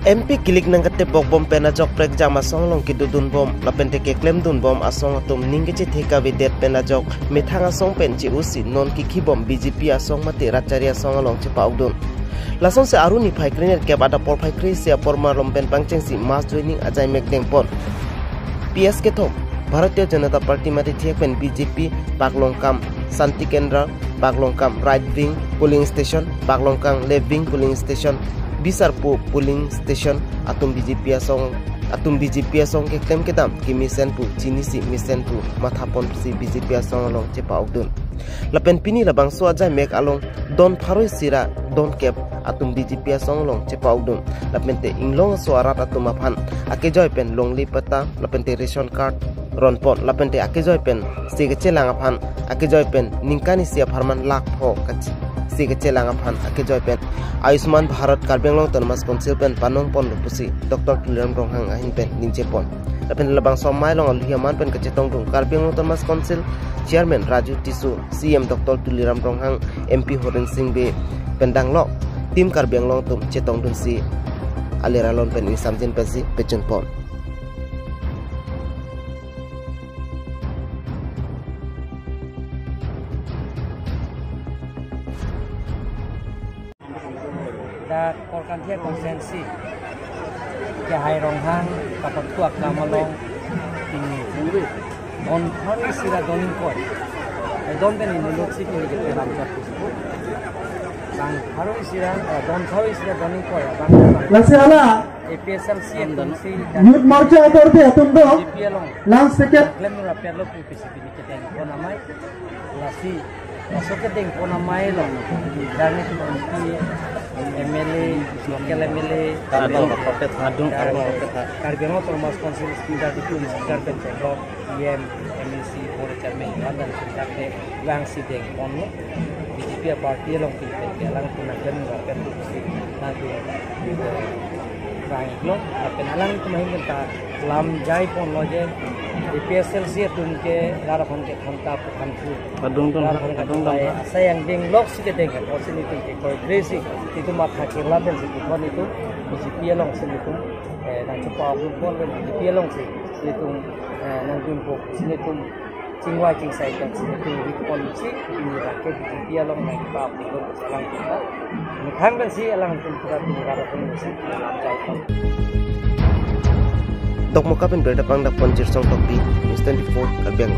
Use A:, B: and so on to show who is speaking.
A: MP kilik nang kate bok bom pena jok prek jama songlong ki dudun bom lapen te ke klem dun bom asong atum ninge che theka we det pena jok methanga song pen chi usi non ki khi bom BJP asong mate racharia song along che paudun lasong se aruni phai kriner ke bada por phai kri se porma rompen pangcheng si mass joining ajai mek deng pon PS ke thok Bharatiya Janata Party mate thek pen BJP Baglongkam Santi Kendra Baglongkam right wing polling station Baglongkam left wing polling station Bisarpo polling station atum BJP asong ke klem kedam ki misenpu chini si misenpu mathapon si BJP asong along che paudun lapen pini labang so aja mek along don pharoi sira don kep atum BJP asong along che paudun lapen te inglong so arat atum aphan ake joy pen longli pata lapen te ration card ronpon lapen te ake joy pen se ke chelang aphan ake joy pen ningkani sia pharman lak pho kach se ke chelang aphan ake joy pen Ayushman Bharat Karbeng Autonomous Council pen panong pon lupusi Dr. Tuliram Ronghang ahin pen ninche pon lapen labang somai long alhiaman pen kachetong dung Karbeng Autonomous Council Chairman Raju Tisu CM Dr. Tuliram Ronghang MP Horen Singh be pendang lo tim Karbeng long tum chetong dun si aliralon pen insamjin pesi pechun pon
B: da korkan thia konsensi ke hai ronghang kapatuak kamalong ini don hari sira donin koi don ben ini loksi kini ke ram chat bang hari sira don hari sira donin koi bang
C: lasala
B: APSL CM don si
C: youth marcha authority atumdo lance ticket
B: lemura perlo pu PCP ni ke pon amai lasi masuk ke pon amai long dari tu MLA, local MLA, Karbeng Autonomous Council Speaker di Kuala Speaker Pencegok, IM, MLC, Board Chairman, Bandan Speaker ke Lang Sideng, Ponlo, BJP Party long pilih, Lang Punakan, Rakyat Tusi, nanti Rang Long, Penalang itu mahin kita Lam Jai Ponlo je, APSL sih tunke Larapan ke kontak Kanfu, Kadung saya yang deng lok sih kedengar, orang itu ke crazy itu mata kira dan sekitar itu BJP long sini tu, dan cepat aku pun BJP long sih itu nanti pun sini tu cingwai cing saya kan sini tu di polisi ini rakyat BJP long naik pap itu selang kita, mungkin kan sih selang kita tinggal pun sih lanjut.
A: Dok muka pen berda pang dak ponjir song topi, Instant 4 Karbeng.